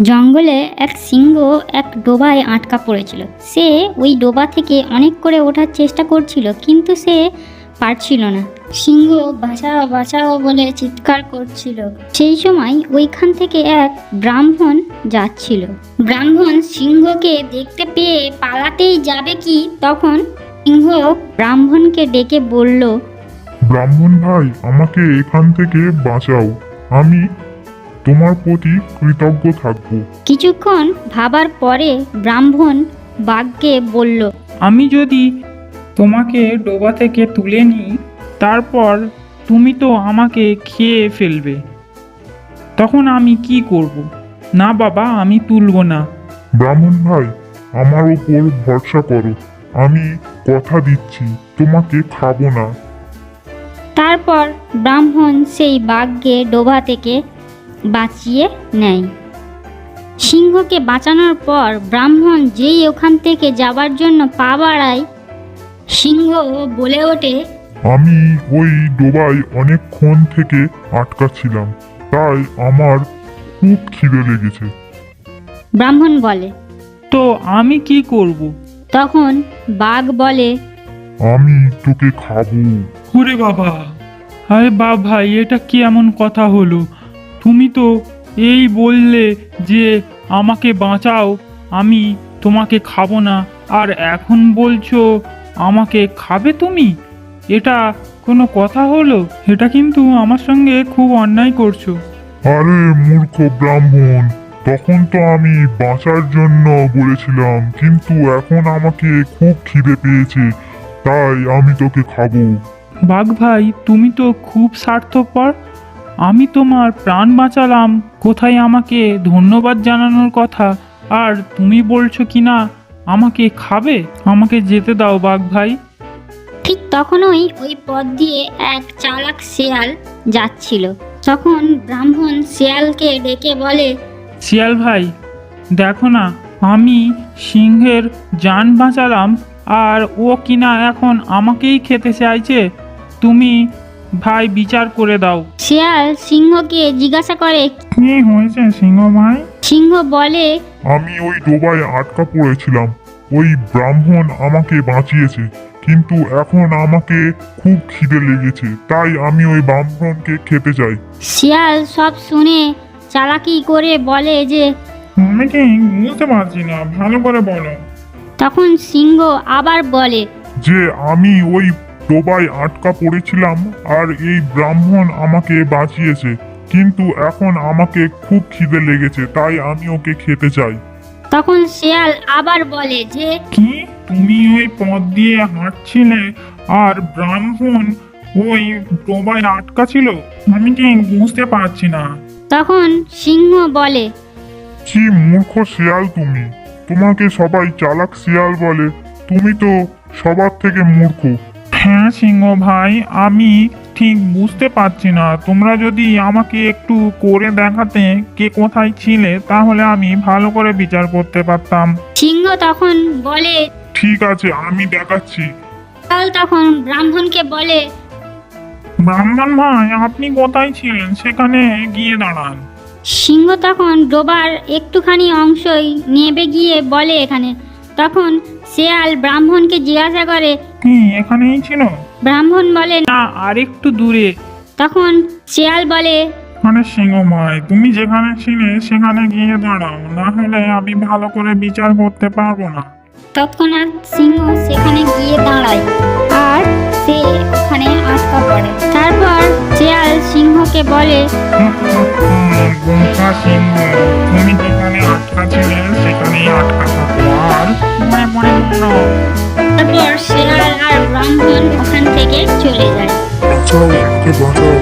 জঙ্গলে এক সিংহ এক ডোবায় আটকা পড়েছিল। সে ওই ডোবা থেকে অনেক করে ওঠার চেষ্টা করছিল, কিন্তু সে পারছিল না। সিংহ বাঁচাও বাঁচাও বলে চিৎকার করছিল। সেই সময় ওইখান থেকে এক ব্রাহ্মণ যাচ্ছিল। ব্রাহ্মণ সিংহকে দেখতে পেয়ে পালাতেই যাবে কি তখন সিংহ ব্রাহ্মণকে ডেকে বলল, ব্রাহ্মণ ভাই, আমাকে এখান থেকে বাঁচাও, আমি তোমার প্রতি কৃতজ্ঞ থাকবো। কিছুক্ষণ ভাবার পরে ব্রাহ্মণ বাঘকে বলল, আমি যদি তোমাকে ডোবা থেকে তুলে নিই, তারপর তুমি তো আমাকে খেয়ে ফেলবে, তখন আমি কি করব? না বাবা, আমি তুলব না। ব্রাহ্মণ ভাই, আমার উপর ভরসা করো, আমি কথা দিচ্ছি তোমাকে খাবো না। তারপর ব্রাহ্মণ সেই বাঘকে ডোবা থেকে বাঁচিয়ে নেয়। সিংহকে বাঁচানোর পর ব্রাহ্মণ যেই ওখান থেকে যাবার জন্য পা বাড়ায়, সিংহ বলে ওঠে, আমি ওই ডোবায় অনেকক্ষণ থেকে আটকা ছিলাম, তাই আমার খুব খিদে লেগেছে। ব্রাহ্মণ বলে। তো আমি কি করব? তখন বাঘ বলে, আমি তোকে খাবো। ওরে বাবা, আরে ভাই, এটা কি এমন কথা হলো? তুমি তো এই বললে যে আমাকে বাঁচাও, আমি তোমাকে খাবো না, আর এখন বলছো আমাকে খাবে তুমি? এটা কোনো কথা হলো? এটা কিন্তু আমার সঙ্গে খুব অন্যায় করছো। আরে মূর্খ ব্রাহ্মণ, তখন তো আমি বাঁচার জন্য বলেছিলাম, কিন্তু এখন আমাকে খুব খিদে পেয়েছে, তাই আমি তোকে খাবো। বাঘ ভাই, তুমি তো খুব স্বার্থপর। আমি তোমার প্রাণ বাঁচালাম, কোথায় আমাকে ধন্যবাদ জানানোর কথা, আর তুমি বলছো কি না আমাকে খাবে? আমাকে যেতে দাও বাঘ ভাই। ঠিক তখনই ওই পথ দিয়ে এক চালাক শেয়াল যাচ্ছিল। তখন ব্রাহ্মণ শেয়ালকে ডেকে বলে, শিয়াল ভাই, দেখো না, আমি সিংহের জান বাঁচালাম, আর ও কিনা এখন আমাকেই খেতে চাইছে। তুমি ভাই বিচার করে দাও। শেয়াল সিংহকে জিজ্ঞাসা করে। কি হয়েছে সিংহ ভাই? সিংহ বলে, আমি ওই ডোবায় আটকা পড়েছিলাম, ওই ব্রাহ্মণ আমাকে বাঁচিয়েছে, কিন্তু এখন আমাকে খুব খিদে লেগেছে, তাই আমি ওই ব্রাহ্মণকে খেতে চাই। শিয়াল সব শুনে চালাকি করে বলে যে, আমি কি বুঝতে পারছি না, ভালো করে বলো। তখন সিংহ আবার বলে, যে আমি ওই ডোবায় আটকা পড়েছিলাম আর এই ব্রাহ্মণ আমাকে বাঁচিয়েছে, কিন্তু এখন আমাকে খুব খিদে লেগেছে, তাই আমি ওকে খেতে চাই। তখন শিয়াল আবার বলে যে, কি, তুমি ওই পথ দিয়ে হাঁটছিলে আর ব্রাহ্মণ ওই ডোবায় আটকা ছিল? আমি কি বুঝতে পারছি না। তখন সিংহ বলে, কি মূর্খ শিয়াল তুমি, তোমাকে সবাই চালাক শিয়াল বলে, তুমি তো সবার থেকে মূর্খ। হ্যাঁ সিংহ ভাই, আমি ঠিক বুঝতে পারছি না। তোমরা যদি আমাকে একটু করে দেখাতে কে কোথায় ছিলে, তাহলে আমি ভালো করে বিচার করতে পারতাম। সিংহ তখন বলে। ঠিক আছে, আমি দেখাচ্ছি। শিয়াল তখন ব্রাহ্মণকে বলে, ব্রাহ্মণ ভাই, আপনি কোথায় ছিলেন সেখানে গিয়ে দাঁড়ান। সিংহ তখন ডোবার একটুখানি অংশই নেবে গিয়ে বলে এখানে। তখন শেয়াল ব্রাহ্মণকে জিজ্ঞাসা করে, কি এখানেই ছিল? ব্রাহ্মণ বলে, না, আরেকটু দূরে। তখন শেয়াল বলে, মানে সিংহ ভাই, তুমি যেখানে ছিলে সেখানে গিয়ে দাঁড়াও, না হলে আমি ভালো করে বিচার করতে পারবো না। তৎক্ষণাৎ সিংহ সেখানে গিয়ে দাঁড়ায় আর সে ওখানে আটকা পড়ে। তারপর শেয়াল সিংহকে বলে, বোকা সিংহ, তুমি যেখানে আটকা ছিলে সেখানেই আটকা থাকো, আর মনে মনে মনো। তারপর শেয়াল আর ব্রাহ্মণ ওখান থেকে চলে যায়। বাঁচাও, আমাকে বাঁচাও।